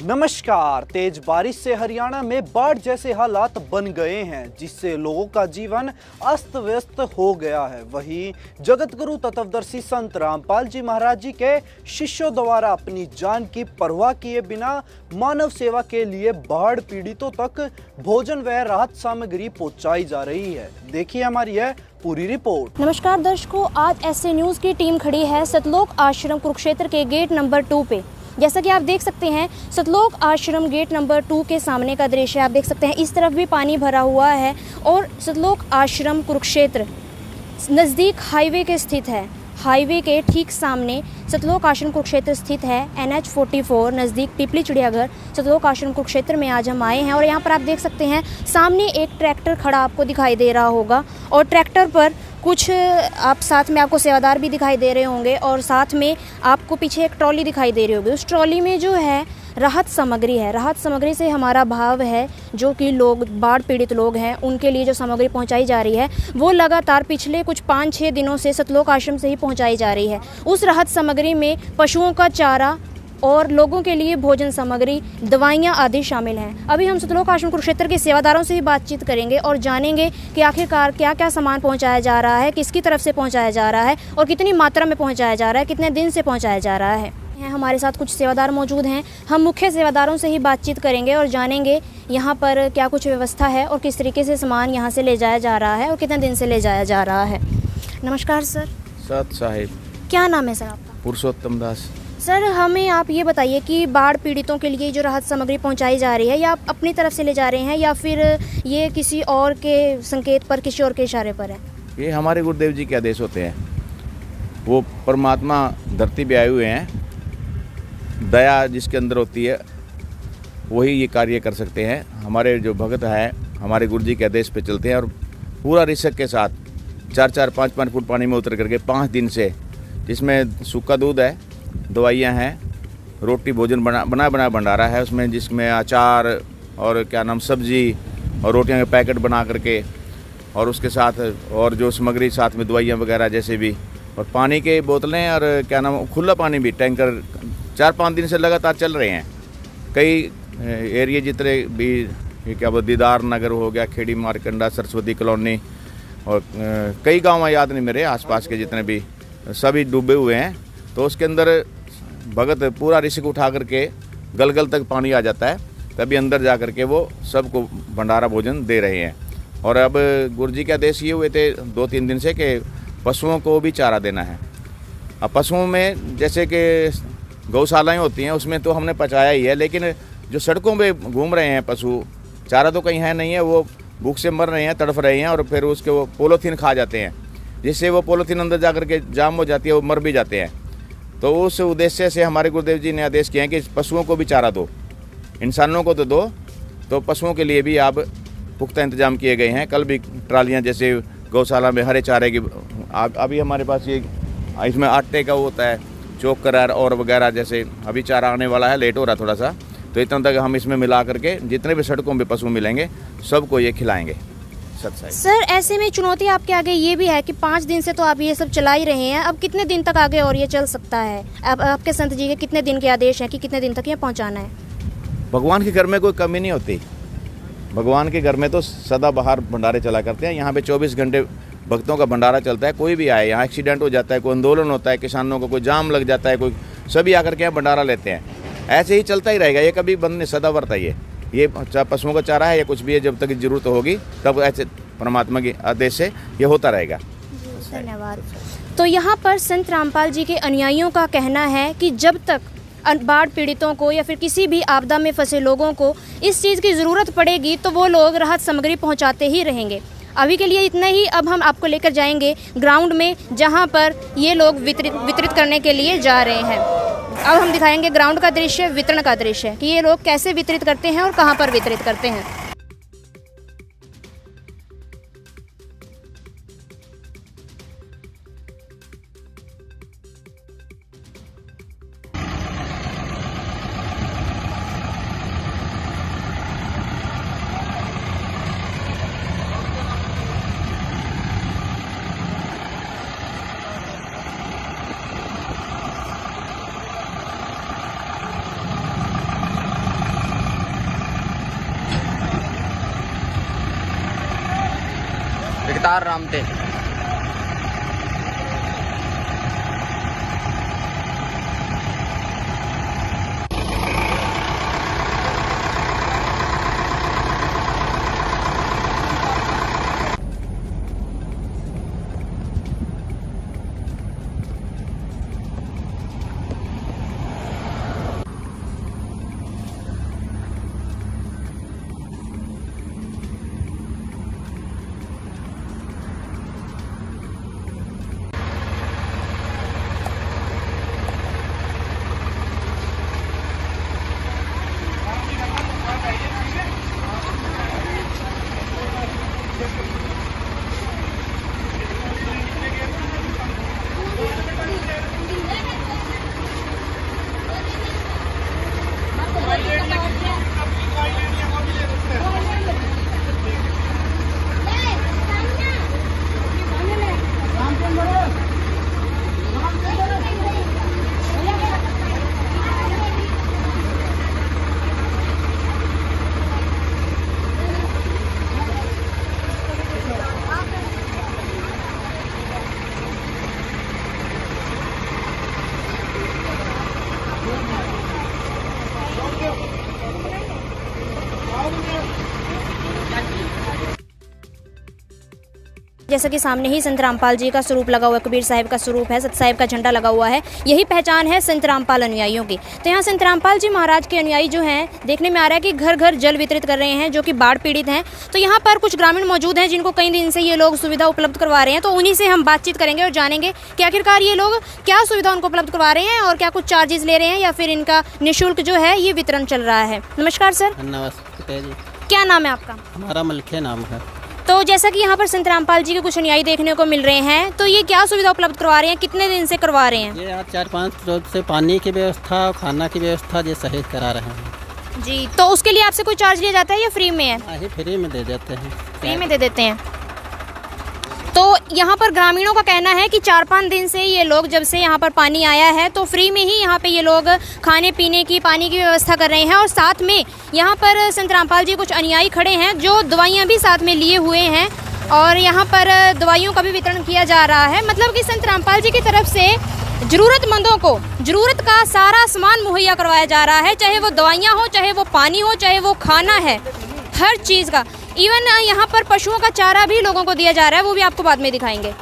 नमस्कार। तेज बारिश से हरियाणा में बाढ़ जैसे हालात बन गए हैं, जिससे लोगों का जीवन अस्त व्यस्त हो गया है। वहीं जगत गुरु तत्वदर्शी संत रामपाल जी महाराज जी के शिष्यों द्वारा अपनी जान की परवाह किए बिना मानव सेवा के लिए बाढ़ पीड़ितों तक भोजन व राहत सामग्री पहुंचाई जा रही है। देखिए हमारी यह पूरी रिपोर्ट। नमस्कार दर्शकों, आज एसए न्यूज की टीम खड़ी है सतलोक आश्रम कुरुक्षेत्र के गेट नंबर 2 पे। जैसा कि आप देख सकते हैं, सतलोक आश्रम गेट नंबर 2 के सामने का दृश्य आप देख सकते हैं। इस तरफ भी पानी भरा हुआ है और सतलोक आश्रम कुरुक्षेत्र नज़दीक हाईवे के स्थित है। हाईवे के ठीक सामने सतलोक आश्रम कुरुक्षेत्र स्थित है। NH 44 नज़दीक पिपली चिड़ियाघर सतलोक आश्रम कुरुक्षेत्र में आज हम आए हैं और यहाँ पर आप देख सकते हैं सामने एक ट्रैक्टर खड़ा आपको दिखाई दे रहा होगा और ट्रैक्टर पर कुछ आप साथ में आपको सेवादार भी दिखाई दे रहे होंगे और साथ में आपको पीछे एक ट्रॉली दिखाई दे रही होगी। उस ट्रॉली में जो है राहत सामग्री है। राहत सामग्री से हमारा भाव है जो कि लोग बाढ़ पीड़ित लोग हैं उनके लिए जो सामग्री पहुंचाई जा रही है वो लगातार पिछले कुछ 5-6 दिनों से सतलोक आश्रम से ही पहुंचाई जा रही है। उस राहत सामग्री में पशुओं का चारा और लोगों के लिए भोजन सामग्री, दवाइयाँ आदि शामिल हैं। अभी हम सतलोक आश्रम कुरुक्षेत्र के सेवादारों से ही बातचीत करेंगे और जानेंगे कि आखिरकार क्या क्या सामान पहुंचाया जा रहा है, किसकी तरफ से पहुंचाया जा रहा है और कितनी मात्रा में पहुंचाया जा रहा है, कितने दिन से पहुंचाया जा रहा है। हमारे साथ कुछ सेवादार मौजूद हैं। हम मुख्य सेवादारों से ही बातचीत करेंगे और जानेंगे यहाँ पर क्या कुछ व्यवस्था है और किस तरीके से सामान यहाँ से ले जाया जा रहा है और कितने दिन से ले जाया जा रहा है। नमस्कार सर। सत साहिब। क्या नाम है सर आपका? पुरुषोत्तम दास। सर, हमें आप ये बताइए कि बाढ़ पीड़ितों के लिए जो राहत सामग्री पहुंचाई जा रही है या आप अपनी तरफ से ले जा रहे हैं या फिर ये किसी और के संकेत पर, किसी और के इशारे पर है? ये हमारे गुरुदेव जी के आदेश होते हैं। वो परमात्मा धरती पे आए हुए हैं। दया जिसके अंदर होती है वही ये कार्य कर सकते हैं। हमारे जो भगत हैं हमारे गुरु जी के आदेश पे चलते हैं और पूरा रिस्क के साथ 4-4, 5-5 फुट पानी में उतर करके 5 दिन से, जिसमें सूखा दूध है, दवाइयाँ हैं, रोटी भोजन बना भंडारा है उसमें, जिसमें अचार और क्या नाम सब्जी और रोटियां के पैकेट बना करके और उसके साथ और जो सामग्री साथ में दवाइयाँ वगैरह जैसे भी, और पानी के बोतलें और क्या नाम खुला पानी भी टैंकर 4-5 दिन से लगातार चल रहे हैं। कई एरिया जितने भी क्या वो दीदार नगर हो गया, खेड़ी मारकंडा, सरस्वती कॉलोनी और कई गाँव याद नहीं मेरे आसपास के जितने भी, सभी डूबे हुए हैं। तो उसके अंदर भगत पूरा रिस्क उठा करके गलगल तक पानी आ जाता है, तभी अंदर जा करके वो सबको भंडारा भोजन दे रहे हैं। और अब गुरु जी के आदेश ये हुए थे 2-3 दिन से कि पशुओं को भी चारा देना है। अब पशुओं में जैसे कि गौशालाएं होती हैं उसमें तो हमने पहुँचाया ही है, लेकिन जो सड़कों पे घूम रहे हैं पशु, चारा तो कहीं है नहीं है, वो भूख से मर रहे हैं, तड़फ रहे हैं और फिर उसके वो पॉलीथीन खा जाते हैं, जिससे वो पॉलीथीन अंदर जा करके जाम हो जाती है, वो मर भी जाते हैं। तो उस उद्देश्य से हमारे गुरुदेव जी ने आदेश किए हैं कि पशुओं को भी चारा दो, इंसानों को तो दो, तो पशुओं के लिए भी आप पुख्ता इंतजाम किए गए हैं। कल भी ट्रालियाँ जैसे गौशाला में हरे चारे की, अभी हमारे पास ये इसमें आटे का होता है चौक करार और वगैरह, जैसे अभी चारा आने वाला है, लेट हो रहा थोड़ा सा, तो इतना तक हम इसमें मिला करके जितने भी सड़कों पे पशु मिलेंगे सबको ये खिलाएंगे। सर, ऐसे में चुनौती आपके आगे ये भी है कि 5 दिन से तो आप ये सब चला ही रहे हैं, अब कितने दिन तक आगे और ये चल सकता है? अब आपके संत जी के कितने दिन के आदेश हैं कि कितने दिन तक ये पहुंचाना है? भगवान के घर में कोई कमी नहीं होती। भगवान के घर में तो सदा बाहर भंडारे चला करते हैं। यहाँ पे 24 घंटे भक्तों का भंडारा चलता है। कोई भी आए, यहाँ एक्सीडेंट हो जाता है, कोई आंदोलन होता है, किसानों को कोई जाम लग जाता है, कोई सभी आकर के यहाँ भंडारा लेते हैं। ऐसे ही चलता ही रहेगा, ये कभी बंद नहीं, सदा वर्ता ये पशुओं का चारा है या कुछ भी है, जब तक जरूरत होगी तब ऐसे परमात्मा के आदेश से ये होता रहेगा। धन्यवाद। तो यहाँ पर संत रामपाल जी के अनुयायियों का कहना है कि जब तक बाढ़ पीड़ितों को या फिर किसी भी आपदा में फंसे लोगों को इस चीज़ की ज़रूरत पड़ेगी तो वो लोग राहत सामग्री पहुँचाते ही रहेंगे। अभी के लिए इतना ही। अब हम आपको लेकर जाएंगे ग्राउंड में जहाँ पर ये लोग वितरित करने के लिए जा रहे हैं। अब हम दिखाएंगे ग्राउंड का दृश्य, वितरण का दृश्य, कि ये लोग कैसे वितरित करते हैं और कहाँ पर वितरित करते हैं। सितार राम थे। जैसा कि सामने ही संत रामपाल जी का स्वरूप लगा हुआ है, कबीर साहिब का स्वरूप है, सत साहिब का झंडा लगा हुआ है। यही पहचान है संत रामपाल अनुयायियों की। तो यहाँ संत रामपाल जी महाराज के अनुयायी जो हैं, देखने में आ रहा है कि घर घर जल वितरित कर रहे हैं, जो कि बाढ़ पीड़ित हैं। तो यहाँ पर कुछ ग्रामीण मौजूद हैं जिनको कई दिन से ये लोग सुविधा उपलब्ध करवा रहे हैं। तो उन्हीं से हम बातचीत करेंगे और जानेंगे कि आखिरकार ये लोग क्या सुविधा उनको उपलब्ध करवा रहे हैं और क्या कुछ चार्जेस ले रहे हैं या फिर इनका निःशुल्क जो है ये वितरण चल रहा है। नमस्कार सर। नमस्ते जी। क्या नाम है आपका? हमारा मलखे नाम है। तो जैसा कि यहाँ पर संत रामपाल जी के कुछ अनुयायी देखने को मिल रहे हैं, तो ये क्या सुविधा उपलब्ध करवा रहे हैं, कितने दिन से करवा रहे हैं? ये आज 4-5 रोज से पानी की व्यवस्था और खाना की व्यवस्था ये सही करा रहे हैं जी। तो उसके लिए आपसे कोई चार्ज लिया जाता है या फ्री में है? ही फ्री में दे देते हैं। फ्री में दे देते हैं। तो यहाँ पर ग्रामीणों का कहना है कि 4-5 दिन से ये लोग, जब से यहाँ पर पानी आया है, तो फ्री में ही यहाँ पे ये लोग खाने पीने की, पानी की व्यवस्था कर रहे हैं। और साथ में यहाँ पर संत रामपाल जी कुछ अनुयायी खड़े हैं जो दवाइयाँ भी साथ में लिए हुए हैं और यहाँ पर दवाइयों का भी वितरण किया जा रहा है। मतलब कि संत रामपाल जी की तरफ से ज़रूरतमंदों को ज़रूरत का सारा सामान मुहैया करवाया जा रहा है, चाहे वो दवाइयाँ हो, चाहे वो पानी हो, चाहे वो खाना है, हर चीज़ का। इवन यहाँ पर पशुओं का चारा भी लोगों को दिया जा रहा है, वो भी आपको बाद में दिखाएंगे।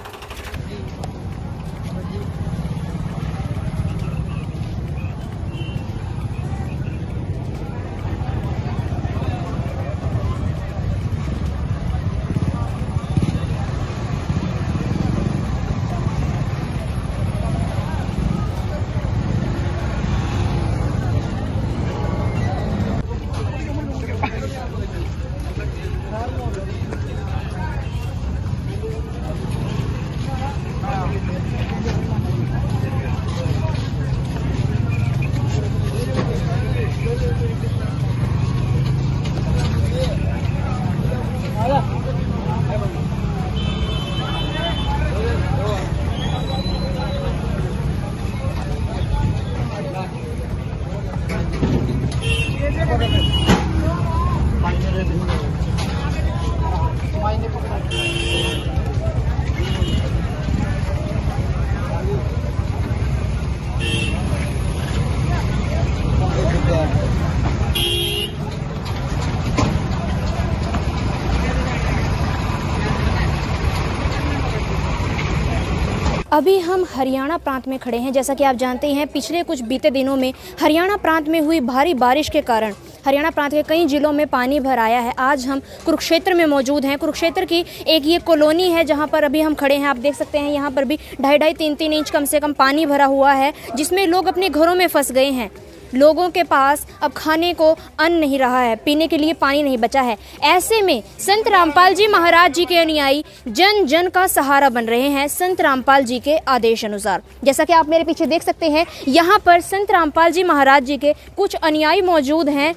अभी हम हरियाणा प्रांत में खड़े हैं। जैसा कि आप जानते हैं, पिछले कुछ बीते दिनों में हरियाणा प्रांत में हुई भारी बारिश के कारण हरियाणा प्रांत के कई जिलों में पानी भर आया है। आज हम कुरुक्षेत्र में मौजूद हैं। कुरुक्षेत्र की एक ये कॉलोनी है जहां पर अभी हम खड़े हैं। आप देख सकते हैं यहाँ पर भी 2.5-3 इंच कम से कम पानी भरा हुआ है, जिसमें लोग अपने घरों में फंस गए हैं। लोगों के पास अब खाने को अन्न नहीं रहा है, पीने के लिए पानी नहीं बचा है। ऐसे में संत रामपाल जी महाराज जी के अनुयायी जन जन का सहारा बन रहे हैं संत रामपाल जी के आदेश अनुसार। जैसा कि आप मेरे पीछे देख सकते हैं, यहाँ पर संत रामपाल जी महाराज जी के कुछ अनुयायी मौजूद हैं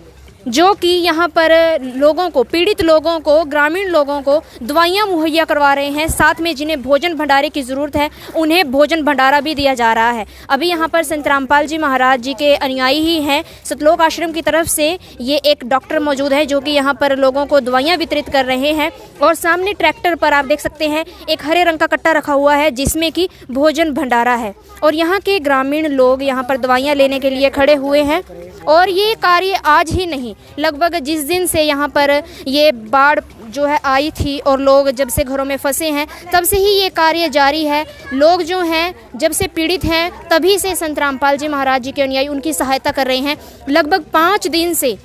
जो कि यहाँ पर लोगों को, पीड़ित लोगों को, ग्रामीण लोगों को दवाइयाँ मुहैया करवा रहे हैं। साथ में जिन्हें भोजन भंडारे की ज़रूरत है उन्हें भोजन भंडारा भी दिया जा रहा है। अभी यहाँ पर संत रामपाल जी महाराज जी के अनुयायी ही हैं। सतलोक आश्रम की तरफ से ये एक डॉक्टर मौजूद है जो कि यहाँ पर लोगों को दवाइयाँ वितरित कर रहे हैं। और सामने ट्रैक्टर पर आप देख सकते हैं एक हरे रंग का कट्टा रखा हुआ है जिसमें कि भोजन भंडारा है। और यहाँ के ग्रामीण लोग यहाँ पर दवाइयाँ लेने के लिए खड़े हुए हैं। और ये कार्य आज ही नहीं, लगभग जिस दिन से यहाँ पर ये बाढ़ जो है आई थी और लोग जब से घरों में फंसे हैं तब से ही ये कार्य जारी है। लोग जो हैं जब से पीड़ित हैं तभी से संत रामपाल जी महाराज जी के अनुयायी उनकी सहायता कर रहे हैं। लगभग 5 दिन से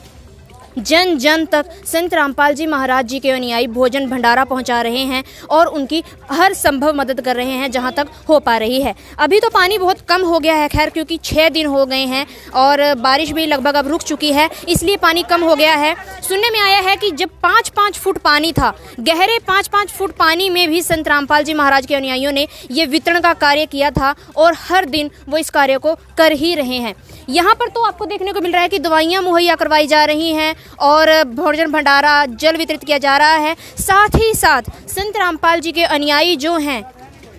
जन जन तक संत रामपाल जी महाराज जी के अनुयायी भोजन भंडारा पहुंचा रहे हैं और उनकी हर संभव मदद कर रहे हैं जहां तक हो पा रही है। अभी तो पानी बहुत कम हो गया है खैर, क्योंकि 6 दिन हो गए हैं और बारिश भी लगभग अब रुक चुकी है, इसलिए पानी कम हो गया है। सुनने में आया है कि जब 5-5 फुट पानी था, गहरे 5-5 फुट पानी में भी संत रामपाल जी महाराज के अनुयायियों ने ये वितरण का कार्य किया था और हर दिन वो इस कार्य को कर ही रहे हैं। यहाँ पर तो आपको देखने को मिल रहा है कि दवाइयाँ मुहैया करवाई जा रही हैं और भोजन भंडारा, जल वितरित किया जा रहा है। साथ ही साथ संत रामपाल जी के अनुयायी जो हैं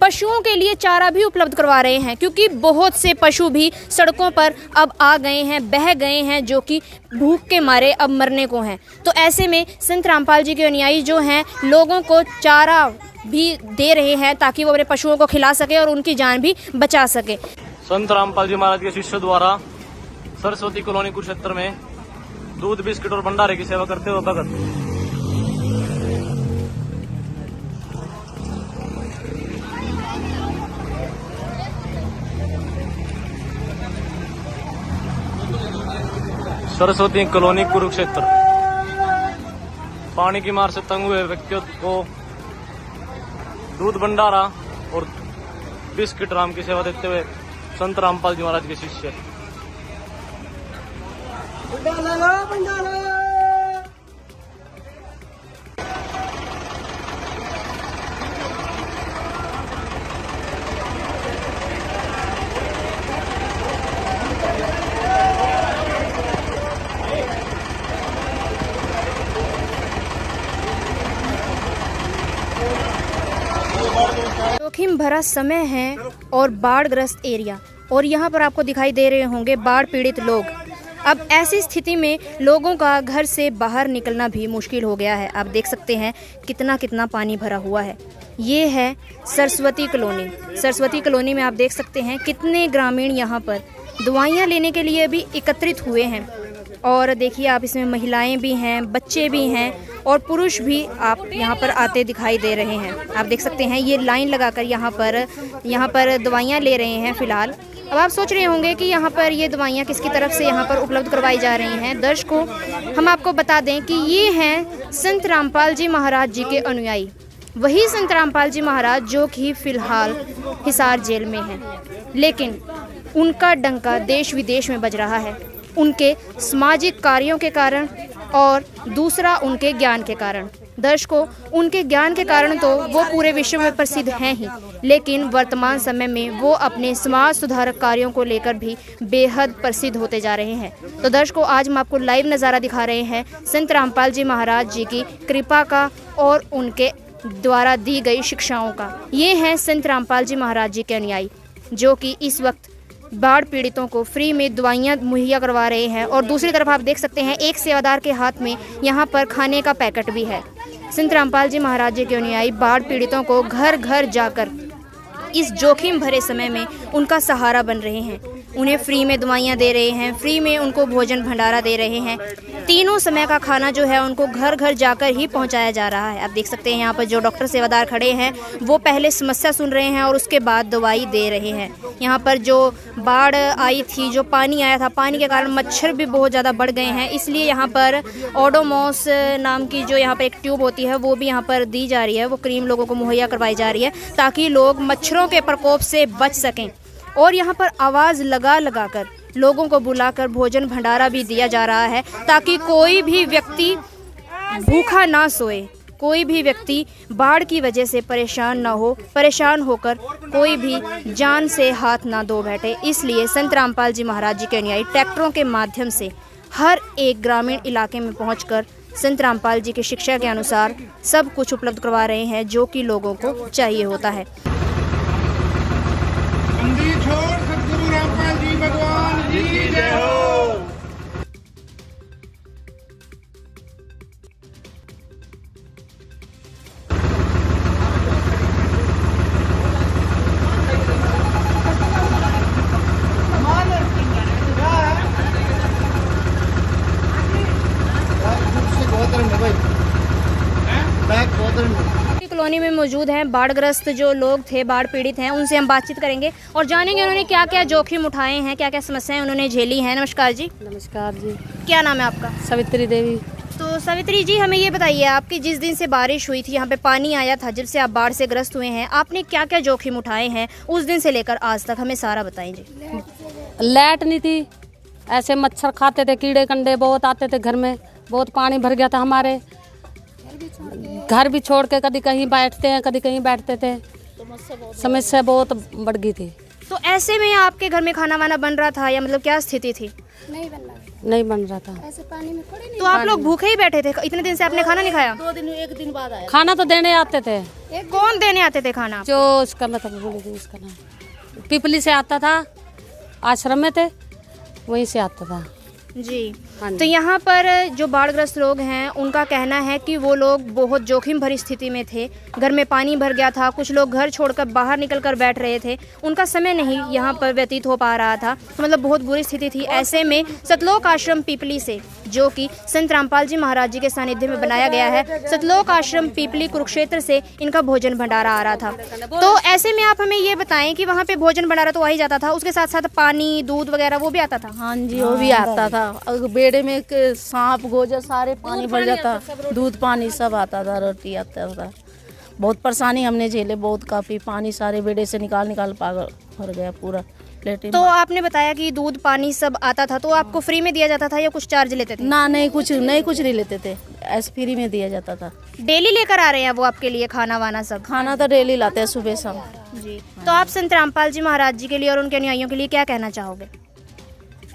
पशुओं के लिए चारा भी उपलब्ध करवा रहे हैं, क्योंकि बहुत से पशु भी सड़कों पर अब आ गए हैं, बह गए हैं, जो कि भूख के मारे अब मरने को हैं। तो ऐसे में संत रामपाल जी के अनुयायी जो हैं लोगों को चारा भी दे रहे हैं ताकि वो अपने पशुओं को खिला सके और उनकी जान भी बचा सके। संत रामपाल जी महाराज के शिष्य द्वारा सरस्वती कॉलोनी कुरुक्षेत्र में दूध, बिस्किट और भंडारे की सेवा करते हुए भगत। सरस्वती कॉलोनी कुरुक्षेत्र। पानी की मार से तंग हुए व्यक्तियों को दूध, भंडारा और बिस्किट राम की सेवा देते हुए संत रामपाल जी महाराज के शिष्य। जोखिम भरा समय है और बाढ़ग्रस्त एरिया, और यहाँ पर आपको दिखाई दे रहे होंगे बाढ़ पीड़ित लोग। अब ऐसी स्थिति में लोगों का घर से बाहर निकलना भी मुश्किल हो गया है। आप देख सकते हैं कितना पानी भरा हुआ है। ये है सरस्वती कॉलोनी। सरस्वती कॉलोनी में आप देख सकते हैं कितने ग्रामीण यहाँ पर दवाइयाँ लेने के लिए भी एकत्रित हुए हैं। और देखिए आप, इसमें महिलाएं भी हैं, बच्चे भी हैं और पुरुष भी आप यहाँ पर आते दिखाई दे रहे हैं। आप देख सकते हैं ये लाइन लगाकर यहाँ पर दवाइयाँ ले रहे हैं फ़िलहाल। अब आप सोच रहे होंगे कि यहाँ पर ये दवाइयाँ किसकी तरफ से यहाँ पर उपलब्ध करवाई जा रही हैं। दर्शकों, हम आपको बता दें कि ये हैं संत रामपाल जी महाराज जी के अनुयायी, वही संत रामपाल जी महाराज जो कि फ़िलहाल हिसार जेल में हैं, लेकिन उनका डंका देश विदेश में बज रहा है, उनके सामाजिक कार्यों के कारण और दूसरा उनके ज्ञान के कारण। दर्शकों, उनके ज्ञान के कारण तो वो पूरे विश्व में प्रसिद्ध हैं ही, लेकिन वर्तमान समय में वो अपने समाज सुधारक कार्यों को लेकर भी बेहद प्रसिद्ध होते जा रहे हैं। तो दर्शकों, आज हम आपको लाइव नज़ारा दिखा रहे हैं संत रामपाल जी महाराज जी की कृपा का और उनके द्वारा दी गई शिक्षाओं का। ये हैं संत रामपाल जी महाराज जी के अनुयायी जो कि इस वक्त बाढ़ पीड़ितों को फ्री में दवाइयाँ मुहैया करवा रहे हैं। और दूसरी तरफ आप देख सकते हैं एक सेवादार के हाथ में यहाँ पर खाने का पैकेट भी है। संत रामपाल जी महाराज जी के अनुयायी बाढ़ पीड़ितों को घर घर जाकर इस जोखिम भरे समय में उनका सहारा बन रहे हैं। उन्हें फ्री में दवाइयाँ दे रहे हैं, फ्री में उनको भोजन भंडारा दे रहे हैं। तीनों समय का खाना जो है उनको घर घर जाकर ही पहुंचाया जा रहा है। आप देख सकते हैं यहाँ पर जो डॉक्टर सेवादार खड़े हैं वो पहले समस्या सुन रहे हैं और उसके बाद दवाई दे रहे हैं। यहाँ पर जो बाढ़ आई थी, जो पानी आया था, पानी के कारण मच्छर भी बहुत ज़्यादा बढ़ गए हैं, इसलिए यहाँ पर ओडोमॉस नाम की जो यहाँ पर एक ट्यूब होती है वो भी यहाँ पर दी जा रही है। वो क्रीम लोगों को मुहैया करवाई जा रही है ताकि लोग मच्छरों के प्रकोप से बच सकें। और यहाँ पर आवाज़ लगा कर लोगों को बुलाकर भोजन भंडारा भी दिया जा रहा है ताकि कोई भी व्यक्ति भूखा ना सोए, कोई भी व्यक्ति बाढ़ की वजह से परेशान ना हो, परेशान होकर कोई भी जान से हाथ ना धो बैठे। इसलिए संत रामपाल जी महाराज जी के अनुयायी ट्रैक्टरों के माध्यम से हर एक ग्रामीण इलाके में पहुंचकर संत रामपाल जी की शिक्षा के अनुसार सब कुछ उपलब्ध करवा रहे हैं जो कि लोगों को चाहिए होता है। सतगुरु रामपाल जी भगवान की जय हो। कॉलोनी में मौजूद हैं बाढ़ग्रस्त जो लोग थे, बाढ़ पीड़ित हैं, उनसे हम बातचीत करेंगे और जानेंगे उन्होंने क्या क्या जोखिम उठाए हैं, क्या क्या समस्याएं उन्होंने झेली हैं। नमस्कार जी। नमस्कार जी। क्या नाम है आपका? सवित्री देवी। तो सवित्री जी, हमें ये बताइए, आपकी जिस दिन से बारिश हुई थी, यहाँ पे पानी आया था, जब से आप बाढ़ से ग्रस्त हुए हैं, आपने क्या क्या जोखिम उठाए हैं उस दिन से लेकर आज तक, हमें सारा बताएं जी। लाइट नहीं थी, ऐसे मच्छर खाते थे, कीड़े कंडे बहुत आते थे घर में, बहुत पानी भर गया था हमारे घर भी छोड़ के कभी कहीं बैठते हैं, कभी कहीं बैठते थे, समस्या बहुत बढ़ गई थी। तो ऐसे में आपके घर में खाना वाना बन रहा था या मतलब क्या स्थिति थी? नहीं बन रहा था। ऐसे पानी में खड़े नहीं। तो आप लोग भूखे ही बैठे थे इतने दिन से? आपने खाना नहीं खाया? 2 दिन, 1 दिन बाद आया। खाना तो देने आते थे। कौन देने आते थे खाना? जो उसका मतलब बोले थे, उसका नाम पिपली से आता था, आश्रम में थे, वहीं से आता था जी। हाँ जी। तो यहाँ पर जो बाढ़ग्रस्त लोग हैं उनका कहना है कि वो लोग बहुत जोखिम भरी स्थिति में थे, घर में पानी भर गया था, कुछ लोग घर छोड़कर बाहर निकल कर बैठ रहे थे, उनका समय नहीं यहाँ पर व्यतीत हो पा रहा था, तो मतलब बहुत बुरी स्थिति थी। ऐसे में सतलोक आश्रम पीपली से, जो कि संत रामपाल जी महाराज जी के सानिध्य में बनाया गया है, सतलोक आश्रम पीपली कुरुक्षेत्र से इनका भोजन भंडारा आ रहा था। तो ऐसे में आप हमें ये बताएं कि वहाँ पे भोजन भंडारा तो आ ही जाता था, उसके साथ साथ पानी दूध वगैरह वो भी आता था? हाँ जी, वो भी आता था। बेड़े में सांप गोजर सारे पानी भर जाता, दूध पानी सब आता था, रोटी आता था। बहुत परेशानी हमने झेले, बहुत काफ़ी पानी सारे बेड़े से निकाल पागल भर गया पूरा लेटे। तो आपने बताया कि दूध पानी सब आता था, तो आपको फ्री में दिया जाता था या कुछ चार्ज लेते थे? ना, नहीं कुछ नहीं लेते थे, ऐसे फ्री में दिया जाता था। डेली लेकर आ रहे हैं वो आपके लिए खाना वाना सब? खाना तो डेली लाते हैं, सुबह शाम जी। तो आप संत रामपाल जी महाराज जी के लिए और उनके अनुयायियों के लिए क्या कहना चाहोगे?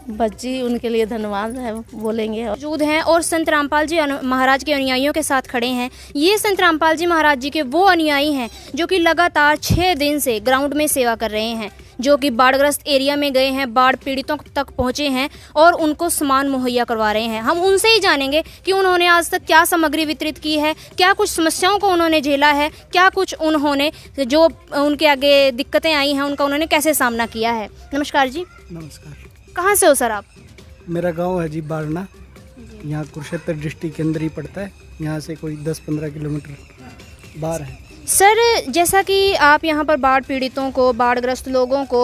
बच्ची उनके लिए धन्यवाद है बोलेंगे। मौजूद हैं और संत रामपाल जी महाराज के अनुयायियों के साथ खड़े हैं। ये संत रामपाल जी महाराज जी के वो अनुयायी हैं जो कि लगातार 6 दिन से ग्राउंड में सेवा कर रहे हैं, जो कि बाढ़ग्रस्त एरिया में गए हैं, बाढ़ पीड़ितों तक पहुंचे हैं और उनको सामान मुहैया करवा रहे हैं। हम उनसे ही जानेंगे कि उन्होंने आज तक क्या सामग्री वितरित की है, क्या कुछ समस्याओं को उन्होंने झेला है, क्या कुछ उन्होंने जो उनके आगे दिक्कतें आई हैं उनका उन्होंने कैसे सामना किया है। नमस्कार जी। नमस्कार। कहाँ से हो सर आप? मेरा गांव है जी बारना, यहाँ कुरुक्षेत्र डिस्ट्रिक्ट के अंदर ही पड़ता है, यहाँ से कोई 10-15 किलोमीटर बाहर है। सर, जैसा कि आप यहाँ पर बाढ़ पीड़ितों को, बाढ़ग्रस्त लोगों को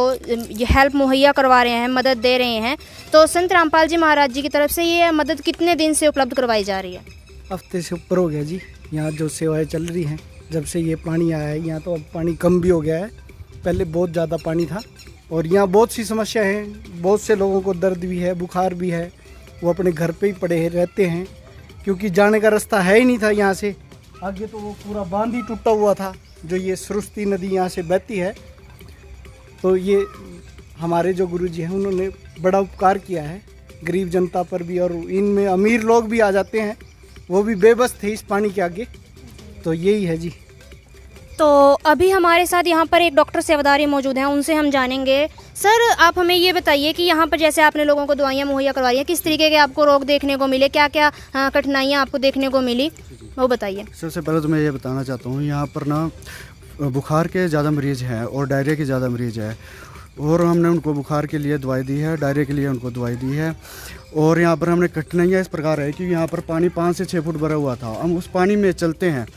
हेल्प मुहैया करवा रहे हैं, मदद दे रहे हैं, तो संत रामपाल जी महाराज जी की तरफ से ये मदद कितने दिन से उपलब्ध करवाई जा रही है? हफ्ते से ऊपर हो गया जी, यहाँ जो सेवाएं चल रही हैं जब से ये पानी आया है। यहाँ तो अब पानी कम भी हो गया है, पहले बहुत ज़्यादा पानी था और यहाँ बहुत सी समस्या है, बहुत से लोगों को दर्द भी है, बुखार भी है, वो अपने घर पे ही पड़े रहते हैं क्योंकि जाने का रास्ता है ही नहीं था यहाँ से आगे। तो वो पूरा बांध ही टूटा हुआ था, जो ये सरस्वती नदी यहाँ से बहती है। तो ये हमारे जो गुरुजी हैं उन्होंने बड़ा उपकार किया है गरीब जनता पर भी, और इनमें अमीर लोग भी आ जाते हैं, वो भी बेबस थे इस पानी के आगे। तो यही है जी। तो अभी हमारे साथ यहाँ पर एक डॉक्टर सेवादारी मौजूद हैं, उनसे हम जानेंगे। सर, आप हमें ये बताइए कि यहाँ पर जैसे आपने लोगों को दवाइयाँ मुहैया करवाई हैं, किस तरीके के आपको रोग देखने को मिले, क्या क्या कठिनाइयाँ आपको देखने को मिली, वो बताइए। सबसे पहले तो मैं ये बताना चाहता हूँ, यहाँ पर ना बुखार के ज़्यादा मरीज़ हैं और डायरिया के ज़्यादा मरीज़ हैं, और हमने उनको बुखार के लिए दवाई दी है, डायरिया के लिए उनको दवाई दी है। और यहाँ पर हमने कठिनाइयाँ इस प्रकार है कि यहाँ पर पानी 5 से 6 फुट भरा हुआ था। हम उस पानी में चलते हैं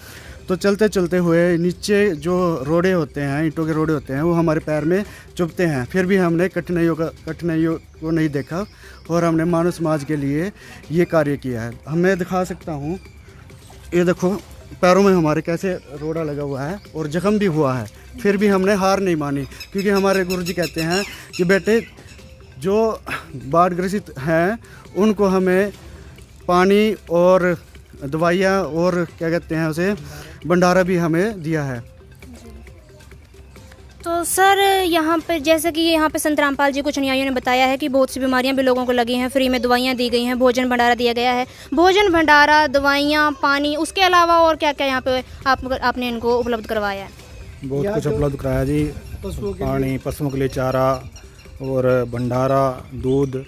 तो चलते चलते हुए नीचे जो रोड़े होते हैं, ईंटों के रोड़े होते हैं, वो हमारे पैर में चुभते हैं। फिर भी हमने कठिनाइयों को नहीं देखा और हमने मानव समाज के लिए ये कार्य किया है। मैं दिखा सकता हूँ, ये देखो पैरों में हमारे कैसे रोड़ा लगा हुआ है और जख्म भी हुआ है, फिर भी हमने हार नहीं मानी, क्योंकि हमारे गुरुजी कहते हैं कि बेटे जो बाढ़ ग्रसित हैं उनको हमें पानी और दवाइयाँ और क्या कहते हैं उसे भंडारा भी हमें दिया है। तो सर यहाँ पर जैसे कि यहाँ पे संत रामपाल जी कुछ अनुयायियों ने बताया है कि बहुत सी बीमारियाँ भी लोगों को लगी हैं, फ्री में दवाइयाँ दी गई हैं, भोजन भंडारा दिया गया है। भोजन भंडारा, दवाइयाँ, पानी, उसके अलावा और क्या क्या यहाँ पे आपने इनको उपलब्ध करवाया है? बहुत कुछ उपलब्ध कराया जी, पानी, पशुओं के लिए चारा और भंडारा, दूध,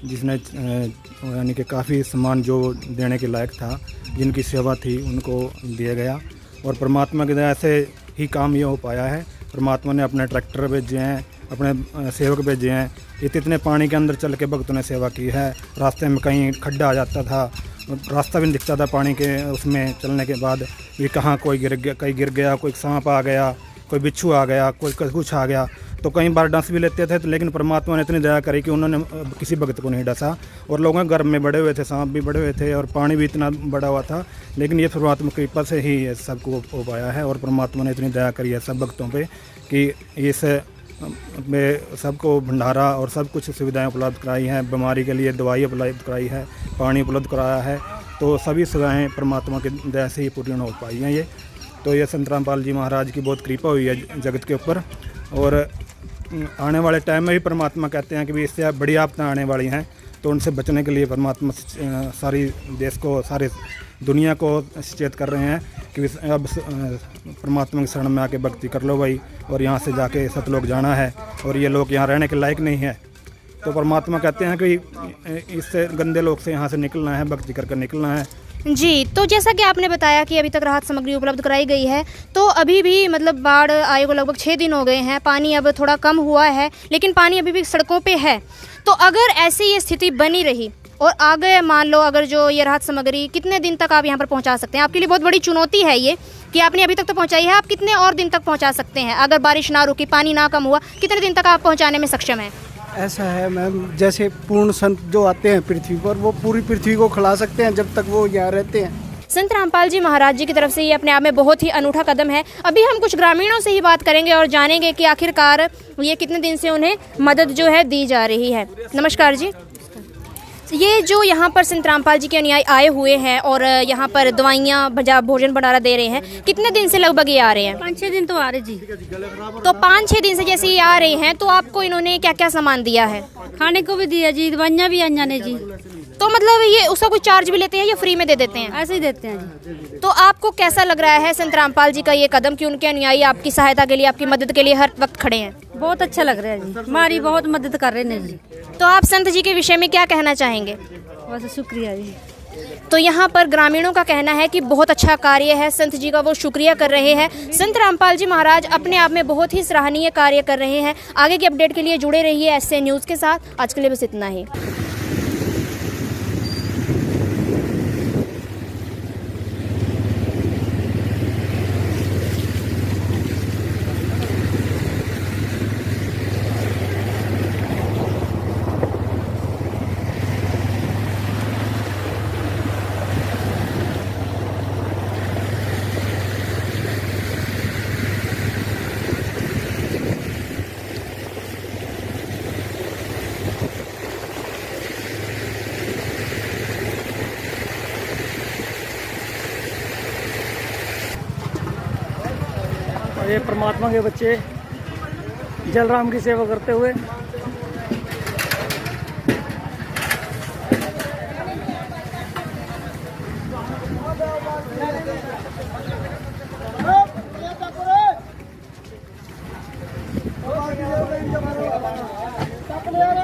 जिसने यानी कि काफ़ी सामान जो देने के लायक था, जिनकी सेवा थी उनको दिया गया। और परमात्मा की दया से ही काम ये हो पाया है। परमात्मा ने अपने ट्रैक्टर भेजे हैं, अपने सेवक भेजे हैं। इतने पानी के अंदर चल के भक्तों ने सेवा की है। रास्ते में कहीं खड्डा आ जाता था, रास्ता भी नहीं दिखता था पानी के उसमें चलने के बाद भी, कहाँ कोई गिर गया, कोई सांप आ गया, कोई बिच्छू आ गया, कोई कुछ आ गया, तो कई बार डंस भी लेते थे। तो लेकिन परमात्मा ने इतनी दया करी कि उन्होंने किसी भक्त को नहीं डसा। और लोगों के घर में बड़े हुए थे, सांप भी बड़े हुए थे और पानी भी इतना बड़ा हुआ था, लेकिन ये परमात्मा की कृपा से ही ये सबको हो पाया है। और परमात्मा ने इतनी दया करी है सब भक्तों पे कि इस में सबको भंडारा और सब कुछ सुविधाएं उपलब्ध कराई हैं। बीमारी के लिए दवाई उपलब्ध कराई है, पानी उपलब्ध कराया है। तो सभी सुविधाएँ परमात्मा की दया से ही पूर्ण हो पाई हैं ये। तो ये संत रामपाल जी महाराज की बहुत कृपा हुई है जगत के ऊपर। और आने वाले टाइम में भी परमात्मा कहते हैं कि भी इससे बड़ी आफतें आने वाली हैं, तो उनसे बचने के लिए परमात्मा सारी देश को, सारे दुनिया को सचेत कर रहे हैं कि अब परमात्मा की शरण में आके भक्ति कर लो भाई। और यहाँ से जाके सतलोक जाना है और ये लोग यहाँ रहने के लायक नहीं है। तो परमात्मा कहते हैं कि इससे गंदे लोग से यहाँ से निकलना है, भक्ति करके निकलना है। जी, तो जैसा कि आपने बताया कि अभी तक राहत सामग्री उपलब्ध कराई गई है, तो अभी भी मतलब बाढ़ आए को लगभग 6 दिन हो गए हैं, पानी अब थोड़ा कम हुआ है, लेकिन पानी अभी भी सड़कों पे है। तो अगर ऐसी ये स्थिति बनी रही और आगे मान लो अगर जो ये राहत सामग्री, कितने दिन तक आप यहाँ पर पहुँचा सकते हैं? आपके लिए बहुत बड़ी चुनौती है ये कि आपने अभी तक तो पहुँचाई है, आप कितने और दिन तक पहुँचा सकते हैं? अगर बारिश ना रुकी, पानी ना कम हुआ, कितने दिन तक आप पहुँचाने में सक्षम हैं? ऐसा है मैम, जैसे पूर्ण संत जो आते हैं पृथ्वी पर, वो पूरी पृथ्वी को खिला सकते हैं जब तक वो यहाँ रहते हैं। संत रामपाल जी महाराज जी की तरफ से ये अपने आप में बहुत ही अनूठा कदम है। अभी हम कुछ ग्रामीणों से ही बात करेंगे और जानेंगे कि आखिरकार ये कितने दिन से उन्हें मदद जो है दी जा रही है। नमस्कार जी, ये जो यहाँ पर संत रामपाल जी के अनुयायी आए हुए हैं और यहाँ पर दवाइयाँ, भोजन भंडारा दे रहे हैं, कितने दिन से लगभग ये आ रहे हैं? 5-6 दिन तो आ रहे जी। तो 5-6 दिन से जैसे ये आ रहे हैं, तो आपको इन्होंने क्या क्या सामान दिया है? खाने को भी दिया जी, दवाइयाँ भी आई ने जी। तो मतलब ये उसका कुछ चार्ज भी लेते हैं या फ्री में दे देते हैं? ऐसे ही देते हैं जी। तो आपको कैसा लग रहा है संत रामपाल जी का ये कदम कि उनके अनुयायी आपकी सहायता के लिए, आपकी मदद के लिए हर वक्त खड़े हैं? बहुत अच्छा लग रहा है जी, हमारी बहुत मदद कर रहे हैं जी। तो आप संत जी के विषय में क्या कहना चाहेंगे? बस शुक्रिया जी। तो यहाँ पर ग्रामीणों का कहना है कि बहुत अच्छा कार्य है, संत जी का वो शुक्रिया कर रहे हैं। संत रामपाल जी महाराज अपने आप में बहुत ही सराहनीय कार्य कर रहे हैं। आगे की अपडेट के लिए जुड़े रहिए SC न्यूज़ के साथ। आज के लिए बस इतना ही। ये परमात्मा के बच्चे जलराम की सेवा करते हुए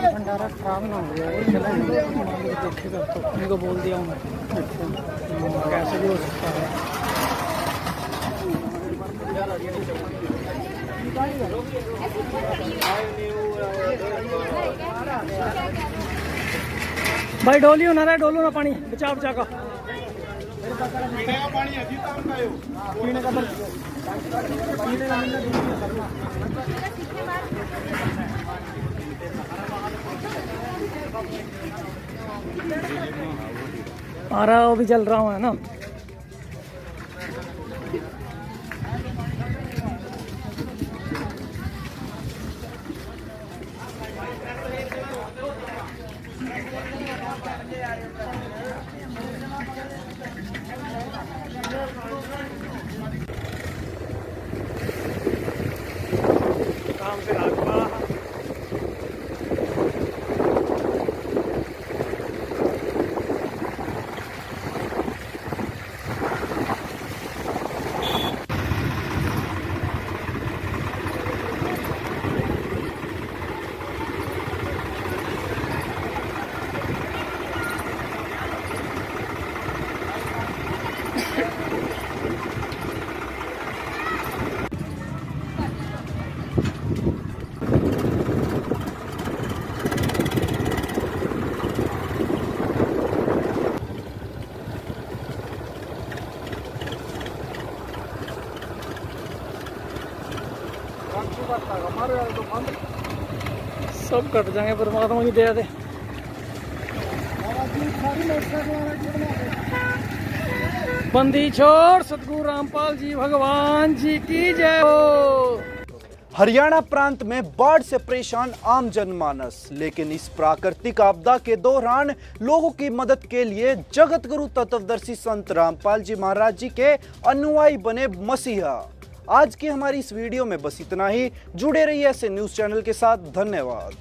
भंडारा खराब ना हो गया, देखेगा तो उनको बोल दिया हूँ कैसे भी हो सकता है। भाई डोलियो ना रहा, डोलो ना पानी बचा बचा का पानी पीने का आ रहा, वो भी जल रहा हूँ है ना। सब कट जाएंगे परमात्मा की दया से। बंदी छोड़ सतगुरु रामपाल जी भगवान जी की जय हो। हरियाणा प्रांत में बाढ़ से परेशान आम जनमानस, लेकिन इस प्राकृतिक आपदा के दौरान लोगों की मदद के लिए जगत गुरु तत्वदर्शी संत रामपाल जी महाराज जी के अनुयायी बने मसीहा। आज की हमारी इस वीडियो में बस इतना ही। जुड़े रहिए ऐसे न्यूज़ चैनल के साथ। धन्यवाद।